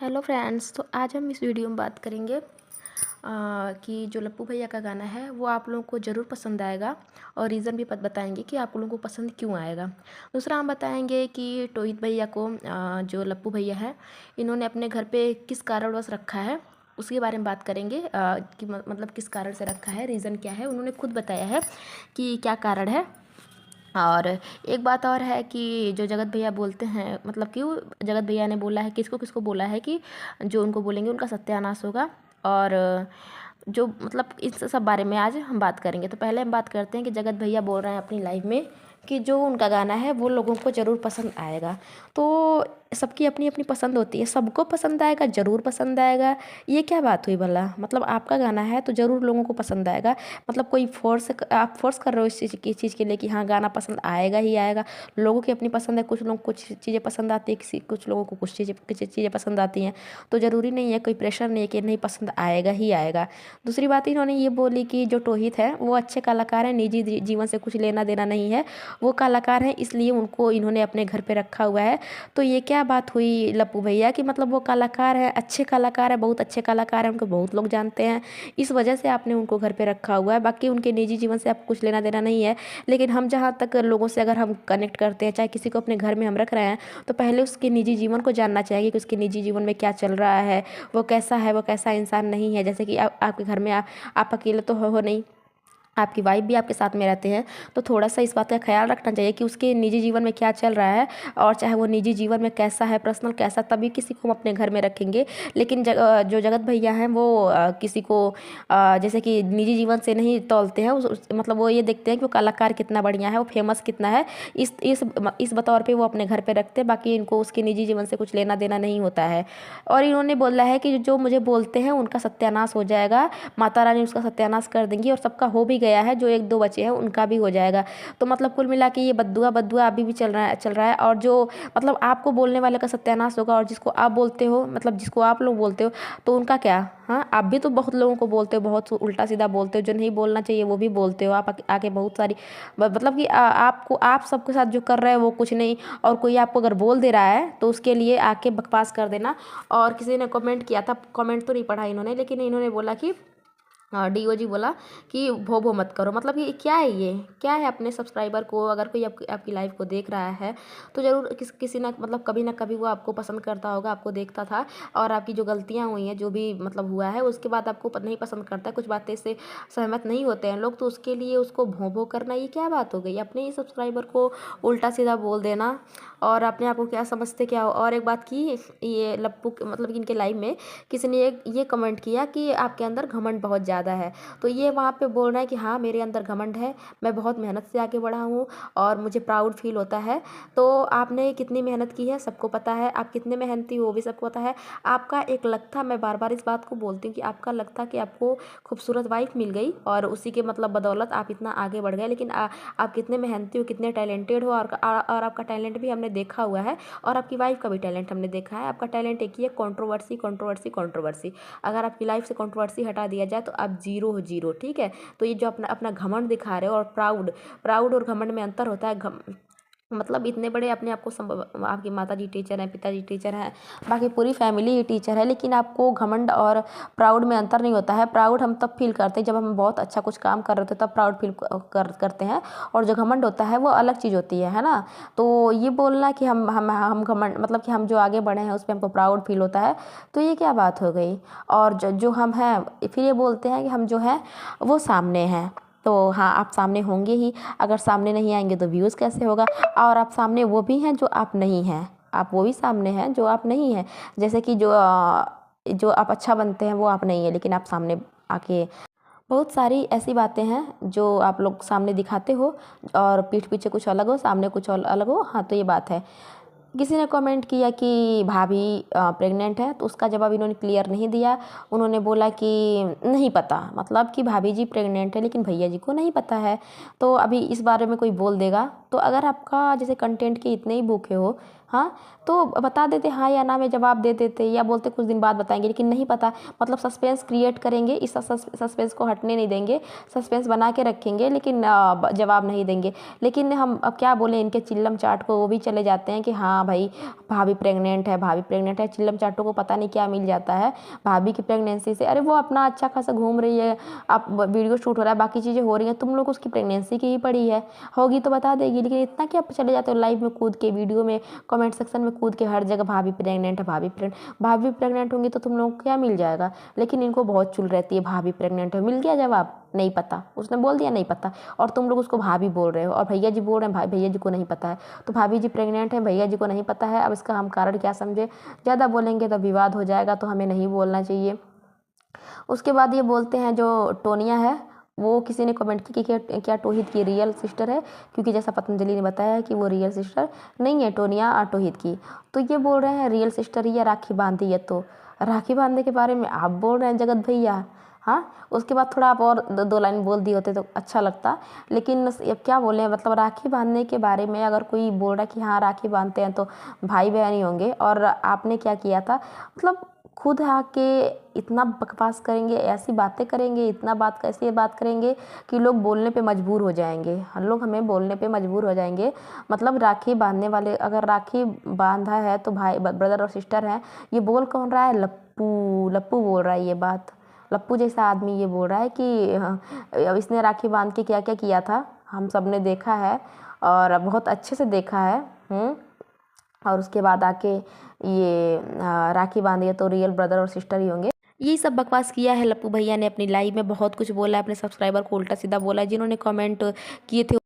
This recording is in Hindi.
Hello friends. तो आज हम इस वीडियो में बात करेंगे कि जो लप्पू भैया का गाना है वो आप लोगों को ज़रूर पसंद आएगा और रीज़न भी बताएंगे कि आप लोगों को पसंद क्यों आएगा। दूसरा हम बताएंगे कि टोहित भैया को जो लप्पू भैया है इन्होंने अपने घर पे किस कारणवश रखा है उसके बारे में बात करेंगे कि मतलब किस कारण से रखा है, रीज़न क्या है। उन्होंने खुद बताया है कि क्या कारण है। और एक बात और है कि जो जगत भैया बोलते हैं, मतलब कि वो जगत भैया ने बोला है, किसको किसको बोला है कि जो उनको बोलेंगे उनका सत्यानाश होगा। और जो मतलब इस सब बारे में आज हम बात करेंगे। तो पहले हम बात करते हैं कि जगत भैया बोल रहे हैं अपनी लाइफ में कि जो उनका गाना है वो लोगों को ज़रूर पसंद आएगा। तो सबकी अपनी अपनी पसंद होती है, सबको पसंद आएगा, ज़रूर पसंद आएगा, ये क्या बात हुई भला? मतलब आपका गाना है तो ज़रूर लोगों को पसंद आएगा। मतलब कोई आप फोर्स कर रहे हो इस चीज़ के लिए कि हाँ गाना पसंद आएगा ही आएगा। लोगों की अपनी पसंद है, कुछ लोगों को कुछ चीज़ें पसंद आती है, कुछ लोगों को कुछ चीज़ें पसंद आती हैं। तो ज़रूरी नहीं है, कोई प्रेशर नहीं है कि नहीं पसंद आएगा ही आएगा। दूसरी बात इन्होंने ये बोली कि जो टोहित है वो अच्छे कलाकार हैं, निजी जीवन से कुछ लेना देना नहीं है, वो कलाकार हैं इसलिए उनको इन्होंने अपने घर पे रखा हुआ है। तो ये क्या बात हुई लप्पू भैया कि मतलब वो कलाकार है, अच्छे कलाकार है, बहुत अच्छे कलाकार हैं, उनको बहुत लोग जानते हैं, इस वजह से आपने उनको घर पे रखा हुआ है। बाकी उनके निजी जीवन से आपको कुछ लेना देना नहीं है। लेकिन हम जहाँ तक लोगों से अगर हम कनेक्ट करते हैं, चाहे किसी को अपने घर में हम रख रहे हैं, तो पहले उसके निजी जीवन को जानना चाहिए कि उसके निजी जीवन में क्या चल रहा है, वो कैसा है, वो कैसा इंसान नहीं है। जैसे कि आपके घर में आप अकेले तो हो नहीं, आपकी वाइफ भी आपके साथ में रहते हैं। तो थोड़ा सा इस बात का ख्याल रखना चाहिए कि उसके निजी जीवन में क्या चल रहा है, और चाहे वो निजी जीवन में कैसा है, पर्सनल कैसा, तभी किसी को हम अपने घर में रखेंगे। लेकिन जो जगत भैया हैं वो किसी को जैसे कि निजी जीवन से नहीं तौलते हैं। मतलब वो ये देखते हैं कि वो कलाकार कितना बढ़िया है, वो फेमस कितना है, इस बतौर पे वो अपने घर पे रखते हैं। बाकी इनको उसके निजी जीवन से कुछ लेना देना नहीं होता है। और इन्होंने बोला है कि जो मुझे बोलते हैं उनका सत्यानाश हो जाएगा, माता रानी उसका सत्यानाश कर देंगी, और सबका हो भी गया है, जो एक दो बचे हैं उनका भी हो जाएगा। तो मतलब कुल मिला के ये बद्दुआ बद्दुआ अभी भी चल रहा है। और जो मतलब आपको बोलने वाले का सत्यानाश होगा, और जिसको आप बोलते हो, मतलब जिसको आप लोग बोलते हो, तो उनका क्या? हाँ, आप भी तो बहुत लोगों को बोलते हो, बहुत उल्टा सीधा बोलते हो, जो नहीं बोलना चाहिए वो भी बोलते हो। आप आके बहुत सारी मतलब कि आपको आप सबके साथ जो कर रहे हैं वो कुछ नहीं, और कोई आपको अगर बोल दे रहा है तो उसके लिए आके बकवास कर देना। और किसी ने कमेंट किया था, कमेंट तो नहीं पढ़ा इन्होंने, लेकिन इन्होंने बोला कि डीओजी बोला कि भो भो मत करो। मतलब ये क्या है, ये क्या है? अपने सब्सक्राइबर को, अगर कोई आपकी लाइव को देख रहा है तो ज़रूर किसी ना मतलब कभी ना कभी वो आपको पसंद करता होगा, आपको देखता था, और आपकी जो गलतियां हुई हैं, जो भी मतलब हुआ है, उसके बाद आपको नहीं पसंद करता है, कुछ बातें से सहमत नहीं होते हैं लोग, तो उसके लिए उसको भों भों करना, ये क्या बात हो गई? अपने ही सब्सक्राइबर को उल्टा सीधा बोल देना, और अपने आप को क्या समझते क्या हो। और एक बात की, ये लप्पू मतलब इनके लाइव में किसी ने ये कमेंट किया कि आपके अंदर घमंड बहुत ज़्यादा है। तो ये वहाँ पे बोल रहा है कि हाँ मेरे अंदर घमंड है, मैं बहुत मेहनत से आगे बढ़ा हूँ और मुझे प्राउड फील होता है। तो आपने कितनी मेहनत की है सबको पता है, आप कितने मेहनती हो वो भी सबको पता है। आपका एक लक था, मैं बार बार इस बात को बोलती हूँ कि आपका लक था कि आपको खूबसूरत वाइफ मिल गई, और उसी के मतलब बदौलत आप इतना आगे बढ़ गए। लेकिन आप कितने मेहनती हो, कितने टैलेंटेड हो, और आपका टैलेंट भी हमने देखा हुआ है, और आपकी वाइफ का भी टैलेंट हमने देखा है। आपका टैलेंट एक ही है, कंट्रोवर्सी कंट्रोवर्सी कंट्रोवर्सी। अगर आपकी लाइफ से कंट्रोवर्सी हटा दिया जाए तो आप जीरो हो, जीरो। ठीक है? तो ये जो अपना अपना घमंड दिखा रहे हो, और प्राउड प्राउड और घमंड में अंतर होता है। मतलब इतने बड़े अपने आप को आपकी माता जी टीचर हैं, पिताजी टीचर हैं, बाकी पूरी फैमिली ही टीचर है, लेकिन आपको घमंड और प्राउड में अंतर नहीं होता है। प्राउड हम तब फील करते हैं जब हम बहुत अच्छा कुछ काम कर रहे होते हैं, तब प्राउड फील करते हैं। और जो घमंड होता है वो अलग चीज़ होती है ना? तो ये बोलना कि हम घमंड मतलब कि हम जो आगे बढ़े हैं उस पर हमको प्राउड फील होता है, तो ये क्या बात हो गई? और जो हम हैं, फिर ये बोलते हैं कि हम जो हैं वो सामने हैं। तो हाँ, आप सामने होंगे ही, अगर सामने नहीं आएंगे तो व्यूज़ कैसे होगा? और आप सामने वो भी हैं जो आप नहीं हैं, आप वो भी सामने हैं जो आप नहीं हैं। जैसे कि जो आप अच्छा बनते हैं वो आप नहीं है, लेकिन आप सामने आके बहुत सारी ऐसी बातें हैं जो आप लोग सामने दिखाते हो, और पीठ पीछे कुछ अलग हो, सामने कुछ अलग हो। हाँ, तो ये बात है। किसी ने कमेंट किया कि भाभी प्रेग्नेंट है, तो उसका जवाब इन्होंने क्लियर नहीं दिया। उन्होंने बोला कि नहीं पता, मतलब कि भाभी जी प्रेग्नेंट है लेकिन भैया जी को नहीं पता है। तो अभी इस बारे में कोई बोल देगा, तो अगर आपका जैसे कंटेंट के इतने ही भूखे हो, हाँ, तो बता देते हाँ या ना में जवाब दे देते, या बोलते कुछ दिन बाद बताएंगे, लेकिन नहीं पता, मतलब सस्पेंस क्रिएट करेंगे, इस सस्पेंस को हटने नहीं देंगे, सस्पेंस बना के रखेंगे, लेकिन जवाब नहीं देंगे। लेकिन हम अब क्या बोले, इनके चिल्लम चाट को वो भी चले जाते हैं कि हाँ भाई भाभी प्रेग्नेंट है, भाभी प्रेग्नेंट है। चिल्लम चाटों को पता नहीं क्या मिल जाता है भाभी की प्रेगनेंसी से। अरे वो अपना अच्छा खासा घूम रही है, आप वीडियो शूट हो रहा है, बाकी चीज़ें हो रही हैं, तुम लोग उसकी प्रेगनेंसी की ही पड़ी है, होगी तो बता देगी। लेकिन इतना क्या चले जाते हो लाइव में कूद के, वीडियो में कमेंट सेक्शन में कूद के हर जगह भाभी प्रेग्नेंट है, भाभी प्रेग्नेंट होंगी तो तुम लोग को क्या मिल जाएगा। लेकिन इनको बहुत चुल रहती है, भाभी प्रेग्नेंट है, मिल गया जवाब, नहीं पता, उसने बोल दिया नहीं पता, और तुम लोग उसको भाभी बोल रहे हो, और भैया जी बोल रहे हैं भाई भैया जी को नहीं पता है। तो भाभी जी प्रेग्नेंट है, भैया जी को नहीं पता है। अब इसका हम कारण क्या समझे, ज़्यादा बोलेंगे तो विवाद हो जाएगा, तो हमें नहीं बोलना चाहिए। उसके बाद ये बोलते हैं जो टोनिया है, वो किसी ने कमेंट की कि क्या टोहित की रियल सिस्टर है, क्योंकि जैसा पतंजलि ने बताया है कि वो रियल सिस्टर नहीं है टोनिया टोहित की। तो ये बोल रहे हैं रियल सिस्टर ही है, राखी बांधी है। तो राखी बांधने के बारे में आप बोल रहे हैं जगत भैया। हाँ, उसके बाद थोड़ा आप और दो लाइन बोल दिए होते तो अच्छा लगता, लेकिन अब क्या बोले, मतलब राखी बांधने के बारे में अगर कोई बोल रहा है कि हाँ राखी बांधते हैं तो भाई बहन ही होंगे, और आपने क्या किया था, मतलब खुद आके इतना बकवास करेंगे, ऐसी बातें करेंगे, इतना बात ऐसी बात करेंगे कि लोग बोलने पे मजबूर हो जाएंगे, हम लोग हमें बोलने पे मजबूर हो जाएंगे। मतलब राखी बांधने वाले, अगर राखी बांधा है तो भाई ब्रदर और सिस्टर हैं। ये बोल कौन रहा है, लप्पू, लप्पू बोल रहा है ये बात, लप्पू जैसा आदमी ये बोल रहा है कि इसने राखी बांध के क्या क्या किया था, हम सब ने देखा है और बहुत अच्छे से देखा है। और उसके बाद आके ये राखी बांधी है तो रियल ब्रदर और सिस्टर ही होंगे। यही सब बकवास किया है लप्पू भैया ने अपनी लाइव में, बहुत कुछ बोला है, अपने सब्सक्राइबर को उल्टा सीधा बोला है, जिन्होंने कमेंट किए थे